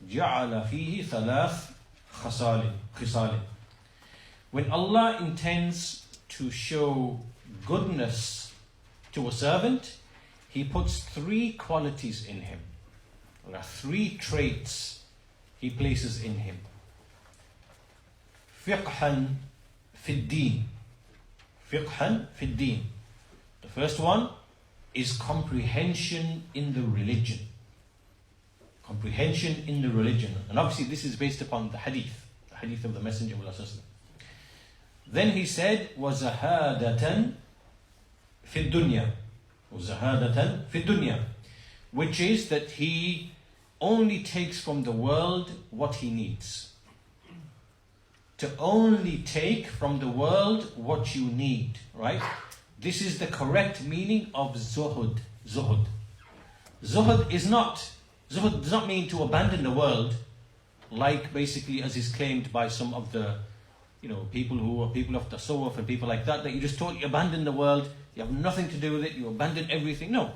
جعل فيه ثلاث خصال. When Allah intends to show goodness to a servant, He puts three qualities in him. There are three traits He places in him. فقها في الدين. فقها في الدين. The first one is comprehension in the religion. Comprehension in the religion. And obviously this is based upon the hadith of the Messenger of Allah. Then he said, وَزَهَادَةً فِي الدُّنْيَا. وَزَهَادَةً فِي الدُّنْيَا. Which is that he only takes from the world what he needs. To only take from the world what you need, right? This is the correct meaning of zuhud. Zuhud. Zuhud does not mean to abandon the world, like basically as is claimed by some of the people who are people of tasawwuf and people like that you just totally abandon the world, you have nothing to do with it, you abandon everything. No.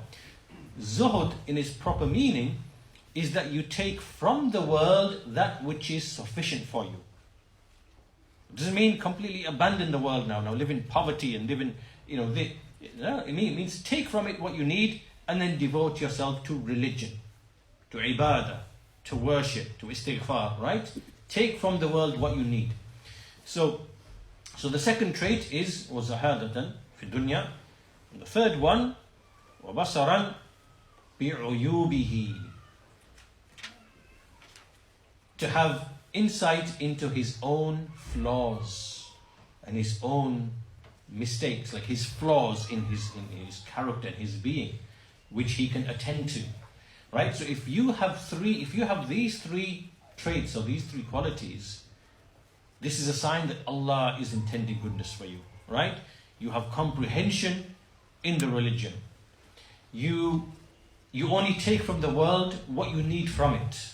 Zuhud in its proper meaning is that you take from the world that which is sufficient for you. It doesn't mean completely abandon the world now live in poverty and live in, it means take from it what you need and then devote yourself to religion, to ibadah, to worship, to istighfar, right? Take from the world what you need. So the second trait is وَزَهَادَةً فِي الدُّنْيَا. And the third one, وَبَصَرًا بِعُيُوبِهِ. To have insight into his own flaws and his own mistakes, like his flaws in his character, his being, which he can attend to. Right? So if you have these three traits or these three qualities, this is a sign that Allah is intending goodness for you. Right? You have comprehension in the religion. You only take from the world what you need from it.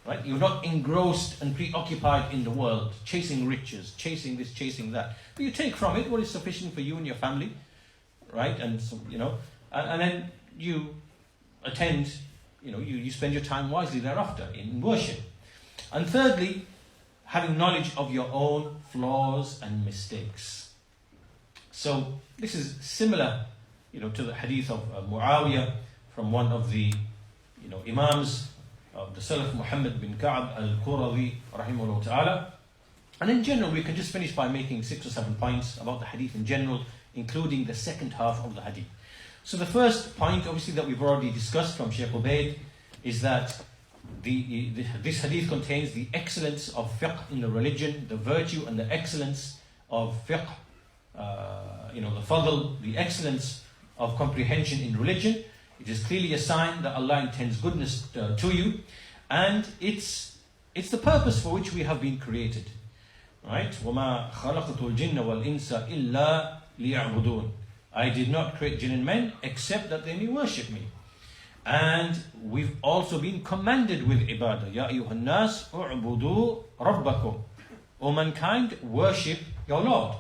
Right? You're not engrossed and preoccupied in the world, chasing riches, chasing this, chasing that. But you take from it what is sufficient for you and your family, right? And so, and then you attend, you spend your time wisely thereafter in worship. And thirdly, having knowledge of your own flaws and mistakes. So this is similar, to the hadith of Muawiyah from one of the, Imams of the Salaf, Muhammad bin Ka'ab al-Qurazi rahimahullah ta'ala. And in general, we can just finish by making 6 or 7 points about the hadith in general, including the second half of the hadith. So the first point, obviously, that we've already discussed from Shaykh Ubaid is that this hadith contains the excellence of fiqh in the religion, the virtue and the excellence of fiqh, the fadl, the excellence of comprehension in religion. It is clearly a sign that Allah intends goodness to you, and it's the purpose for which we have been created. Right? وَمَا خَلَقْتُ الْجِنَّ وَالْإِنسَ إِلَّا لِيَعْبُدُونَ. I did not create jinn and men except that they may worship me. And we've also been commanded with ibadah. يَا أَيُّهَا النَّاسُ اُعْبُدُوا رَبَّكُمْ. O mankind, worship your Lord.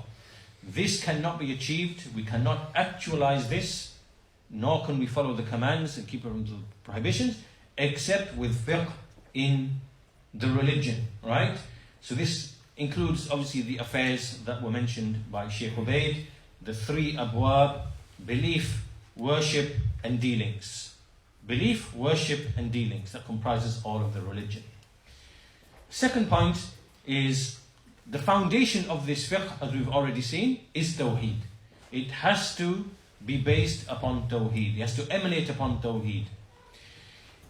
This cannot be achieved. We cannot actualize this, nor can we follow the commands and keep from the prohibitions, except with fiqh in the religion, right? So this includes obviously the affairs that were mentioned by Shaykh Ubaid, the 3 abwab: belief, worship and dealings. Belief, worship and dealings, that comprises all of the religion. Second point is the foundation of this fiqh, as we've already seen, is tawheed. It has to be based upon tawheed. It has to emanate upon tawheed.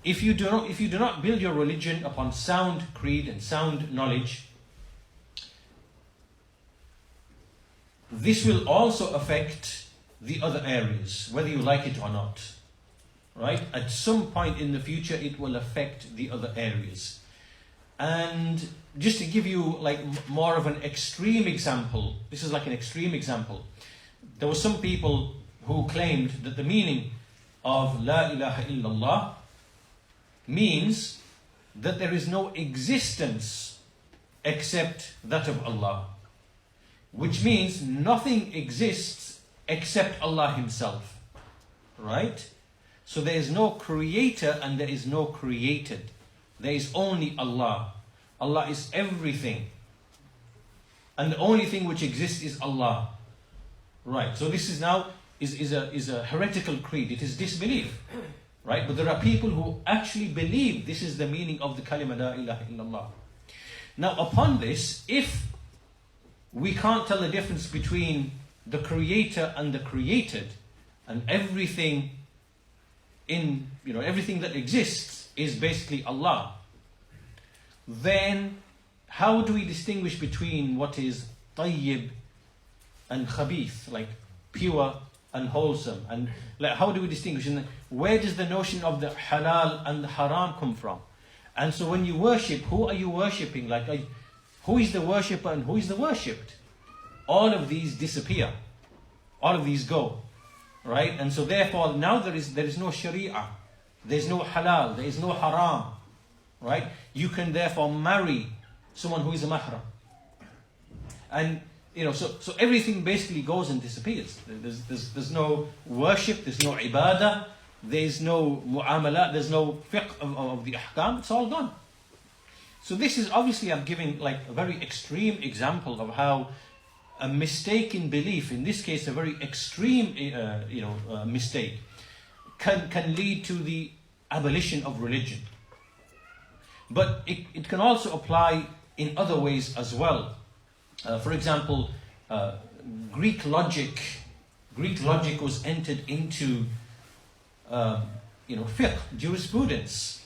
If you do not build your religion upon sound creed and sound knowledge, this will also affect the other areas, whether you like it or not. Right? At some point in the future, it will affect the other areas. And just to give you more of an extreme example, this is like an extreme example. There were some people who claimed that the meaning of La ilaha illallah means that there is no existence except that of Allah, which means nothing exists except Allah Himself, right? So there is no creator and there is no created. There is only Allah. Allah is everything. And the only thing which exists is Allah. Right, so this is now is a heretical creed. It is disbelief. Right, but there are people who actually believe this is the meaning of the kalima la ilaha illallah. Now upon this, if we can't tell the difference between the creator and the created, and everything in, everything that exists is basically Allah, then how do we distinguish between what is tayyib and khabith, like pure and wholesome? And like, how do we distinguish? And where does the notion of the halal and the haram come from? And so when you worship, who are you worshipping? Like, who is the worshipper and who is the worshipped? All of these disappear. All of these go. Right? And so therefore now there is no sharia. There is no halal. There is no haram. Right? You can therefore marry someone who is a mahram. And so everything basically goes and disappears. There's no worship, there's no ibadah, there's no mu'amalat, there's no fiqh of the ahkam, it's all gone. So this is obviously, I'm giving like a very extreme example of how a mistake in belief, in this case a very extreme mistake, can lead to the abolition of religion. But it can also apply in other ways as well. For example, Greek logic was entered into fiqh, jurisprudence,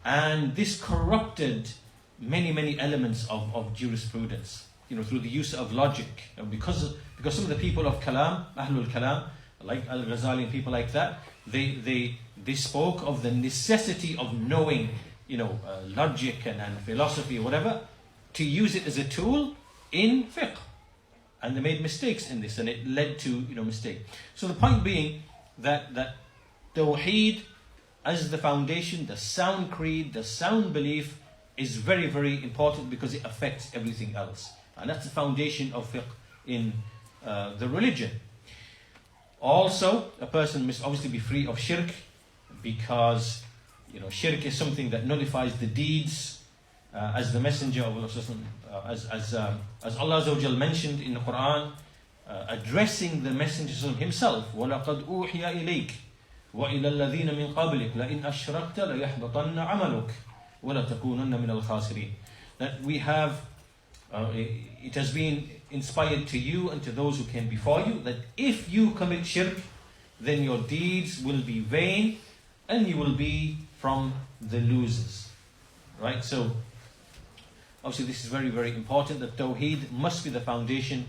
and this corrupted many elements of jurisprudence, through the use of logic. Because some of the people of Kalam, Ahlul Kalam, like Al-Ghazali and people like that, they spoke of the necessity of knowing, logic and philosophy or whatever, to use it as a tool in fiqh. And they made mistakes in this, and it led to mistake. So the point being that Tawheed as the foundation, the sound creed, the sound belief is very, very important because it affects everything else. And that's the foundation of fiqh in the religion. Also, a person must obviously be free of shirk, because shirk is something that nullifies the deeds, as the Messenger of Allah, as Allah Azza wa Jal mentioned in the Quran, addressing the Messenger himself, وَلَقَدْ أُوحِيَ إِلَيْكَ وَإِلَى الَّذِينَ مِنْ قَبْلِكَ لَإِنْ أَشْرَكْتَ لَيَحْبَطَنَّ عَمَلُكَ وَلَتَكُونَنَّ مِنَ الْخَاسِرِينَ. That we have, it has been inspired to you and to those who came before you, that if you commit shirk, then your deeds will be vain and you will be from the losers. Right? So obviously this is very, very important, that Tawheed must be the foundation.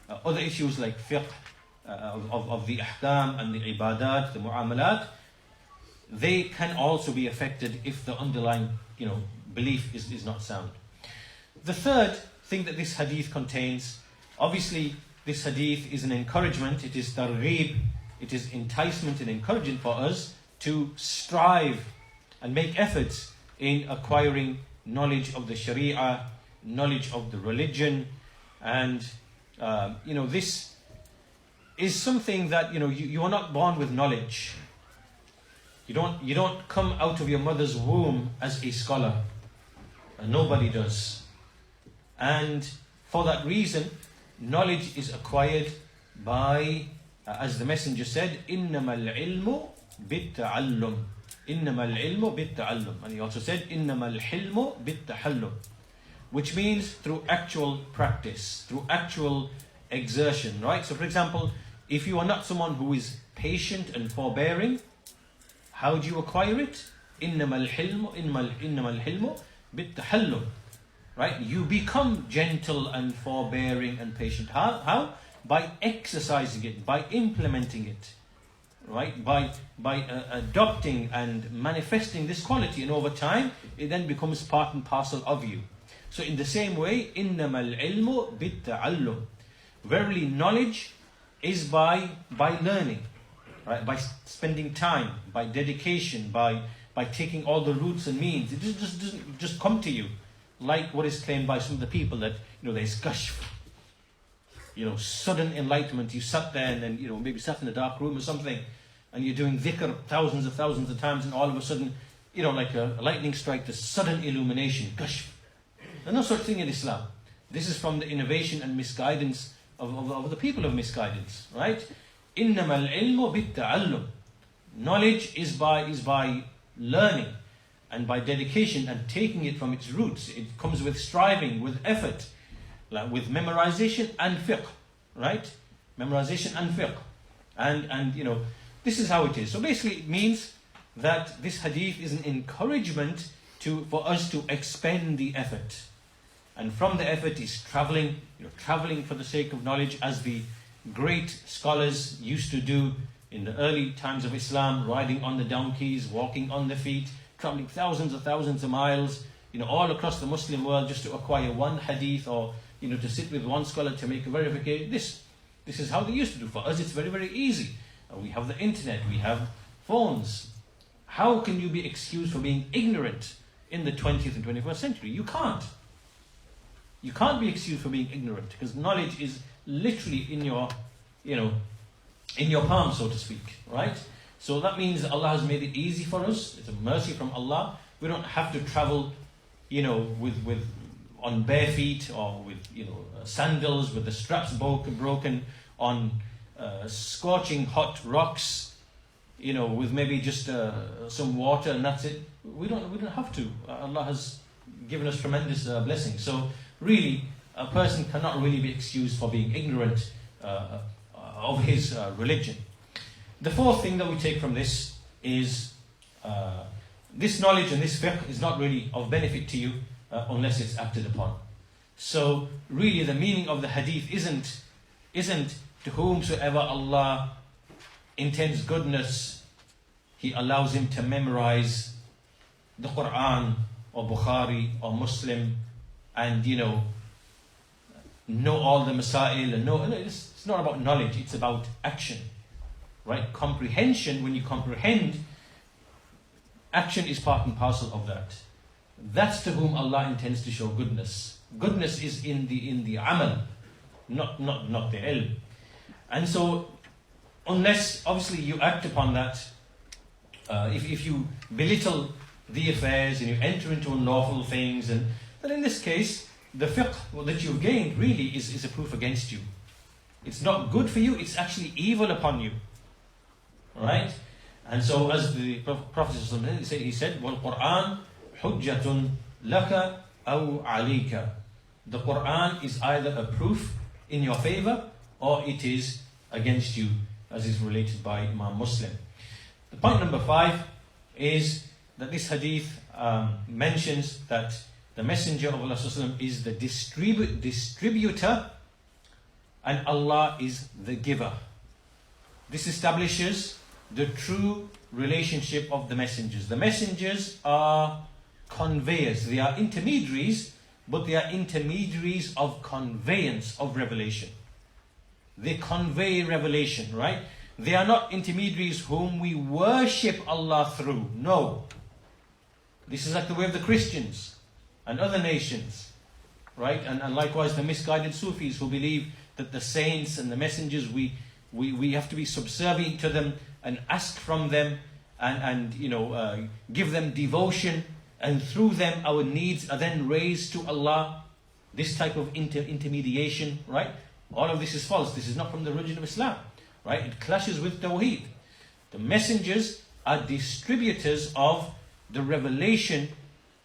Other issues like fiqh, of the ahkam and the ibadat, the mu'amalat, they can also be affected if the underlying belief is not sound. The third thing that this hadith contains, obviously this hadith is an encouragement, it is targheeb, it is enticement and encouragement for us to strive and make efforts in acquiring knowledge of the sharia, knowledge of the religion, and this is something that you are not born with knowledge. You don't come out of your mother's womb as a scholar. Nobody does. And for that reason, knowledge is acquired by, as the Messenger said, إِنَّمَا الْعِلْمُ بِالتَّعَلُّمِ إِنَّمَا الْعِلْمُ بِالتَّعَلُّمِ. And he also said, إِنَّمَا الْحِلْمُ بِالتَّحَلُّمِ, which means through actual practice, through actual exertion, right? So for example, if you are not someone who is patient and forbearing, how do you acquire it? إِنَّمَا الْحِلْمُ بِالتَّحَلُّمِ. Right? You become gentle and forbearing and patient. How? By exercising it, by implementing it. Right? By adopting and manifesting this quality, and over time it then becomes part and parcel of you. So in the same way, إِنَّمَا الْعِلْمُ بِالتَّعَلُّمِ. Verily knowledge is by learning, right? By spending time, by dedication, by taking all the routes and means. It doesn't just come to you, like what is claimed by some of the people that there's gush, sudden enlightenment. You sat there and then maybe sat in a dark room or something, and you're doing dhikr thousands of times, and all of a sudden like a lightning strike, the sudden illumination, kashf. There's no such thing in Islam. This is from the innovation and misguidance of the people of misguidance, right? إِنَّمَا الْعِلْمُ بِالتَّعَلُّمِ. Knowledge is by learning and by dedication and taking it from its roots. It comes with striving, with effort, like with memorization and fiqh, right? Memorization and fiqh. And this is how it is. So basically it means that this hadith is an encouragement for us to expend the effort. And from the effort is traveling, traveling for the sake of knowledge, as the great scholars used to do in the early times of Islam, riding on the donkeys, walking on the feet, traveling thousands of miles, all across the Muslim world just to acquire one hadith, or to sit with one scholar to make a verification. This is how they used to do. For us, it's very, very easy. We have the internet, we have phones. How can you be excused for being ignorant in the 20th and 21st century? You can't. You can't be excused for being ignorant, because knowledge is literally in your palm, so to speak, right? So that means that Allah has made it easy for us. It's a mercy from Allah. We don't have to travel, with on bare feet, or with sandals with the straps broken, on scorching hot rocks, with maybe just some water, and that's it. We don't have to. Allah has given us tremendous blessings. So really, a person cannot really be excused for being ignorant of his religion. The fourth thing that we take from this is this knowledge and this fiqh is not really of benefit to you unless it's acted upon. So really the meaning of the hadith isn't to whomsoever Allah intends goodness, He allows him to memorize the Quran or Bukhari or Muslim and know all the masail, and it's not about knowledge, it's about action, right? Comprehension, when you comprehend, action is part and parcel of that. That's to whom Allah intends to show goodness. Goodness is in the amal, not the ilm. And so unless obviously you act upon that, if you belittle the affairs and you enter into unlawful things, and then in this case the fiqh that you've gained really is a proof against you. It's not good for you, it's actually evil upon you, right? And so as the Prophet said, he said, وَالْقُرْآنُ حُجَّةٌ لَكَ أَوْ عَلَيْكَ. The Quran is either a proof in your favor or it is against you, as is related by Imam Muslim. The point number 5 is that this hadith mentions that the Messenger of Allah is the distributor and Allah is the giver. This establishes the true relationship of the messengers. The messengers are conveyors. They are intermediaries, but they are intermediaries of conveyance of revelation. They convey revelation, right? They are not intermediaries whom we worship Allah through. No. This is like the way of the Christians and other nations, right? And likewise the misguided Sufis who believe that the saints and the messengers, we have to be subservient to them and ask from them and give them devotion, and through them our needs are then raised to Allah. This type of intermediation, right? All of this is false. This is not from the religion of Islam, right? It clashes with Tawheed. The messengers are distributors of the revelation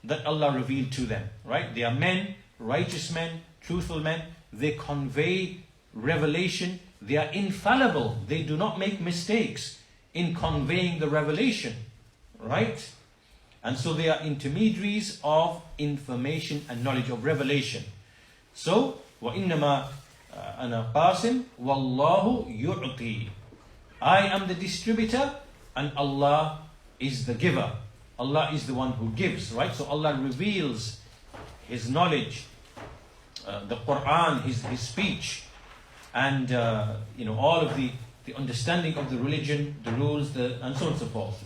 that Allah revealed to them, right? They are men, righteous men, truthful men. They convey revelation. They are infallible. They do not make mistakes in conveying the revelation, right? And so they are intermediaries of information and knowledge of revelation. So, وَإِنَّمَا أَنَا قَاسِمٌ وَاللَّهُ يُعْطِي. I am the distributor and Allah is the giver. Allah is the one who gives, right? So Allah reveals His knowledge, the Quran, His speech, and all of the understanding of the religion, the rules, and so on and so forth.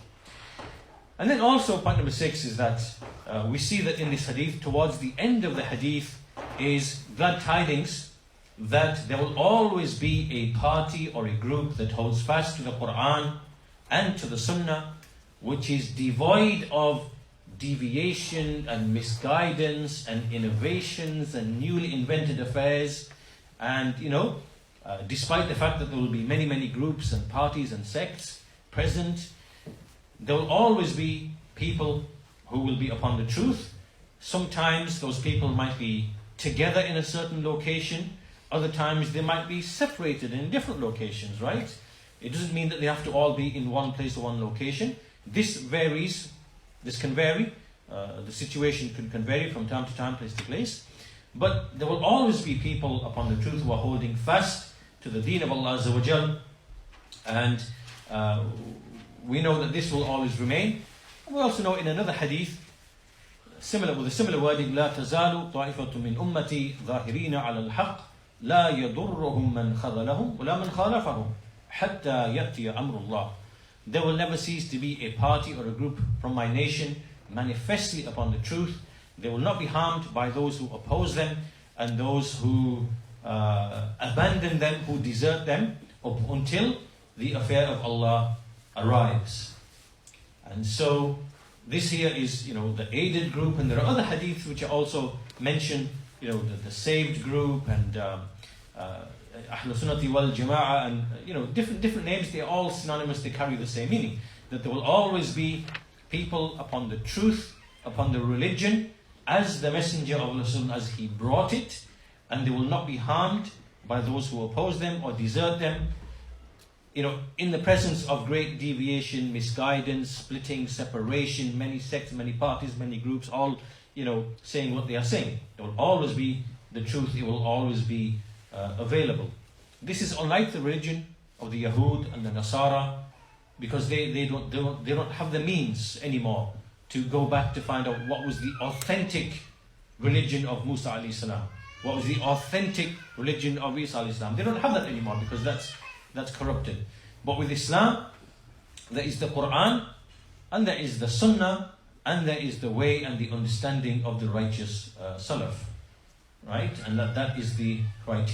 And then also point number 6 is that we see that in this hadith, towards the end of the hadith, is glad tidings that there will always be a party or a group that holds fast to the Quran and to the Sunnah, which is devoid of deviation and misguidance and innovations and newly invented affairs. And despite the fact that there will be many, many groups and parties and sects present, there will always be people who will be upon the truth. Sometimes those people might be together in a certain location. Other times they might be separated in different locations, right? It doesn't mean that they have to all be in one place or one location. This varies. This can vary. The situation can vary from time to time, place to place. But there will always be people upon the truth who are holding fast to the deen of Allah Azza wa Jal. And we know that this will always remain. We also know in another hadith, with a similar wording, لا تزال طائفة من أمتي ظاهرين على الحق لا يضرهم من خذلهم ولا من خالفهم حتى يأتي أمر الله. There will never cease to be a party or a group from my nation manifestly upon the truth. They will not be harmed by those who oppose them and those who abandon them, who desert them, until the affair of Allah arrives. And so this here is, the aided group, and there are other hadiths which are also mentioned, the saved group and Ahlul Sunnati wal Jama'ah, and different names. They're all synonymous. They carry the same meaning. That there will always be people upon the truth, upon the religion, as the Messenger of Allah, as he brought it, and they will not be harmed by those who oppose them or desert them. In the presence of great deviation, misguidance, splitting, separation, many sects, many parties, many groups, all, saying what they are saying. There will always be the truth. It will always be available. This is unlike the religion of the Yahud and the Nasara, because they don't have the means anymore to go back to find out what was the authentic religion of Musa alayhi salam, what was the authentic religion of Isa alayhi salam. They don't have that anymore because that's corrupted. But with Islam, there is the Quran, and there is the Sunnah, and there is the way and the understanding of the righteous Salaf, right? And that is the criteria.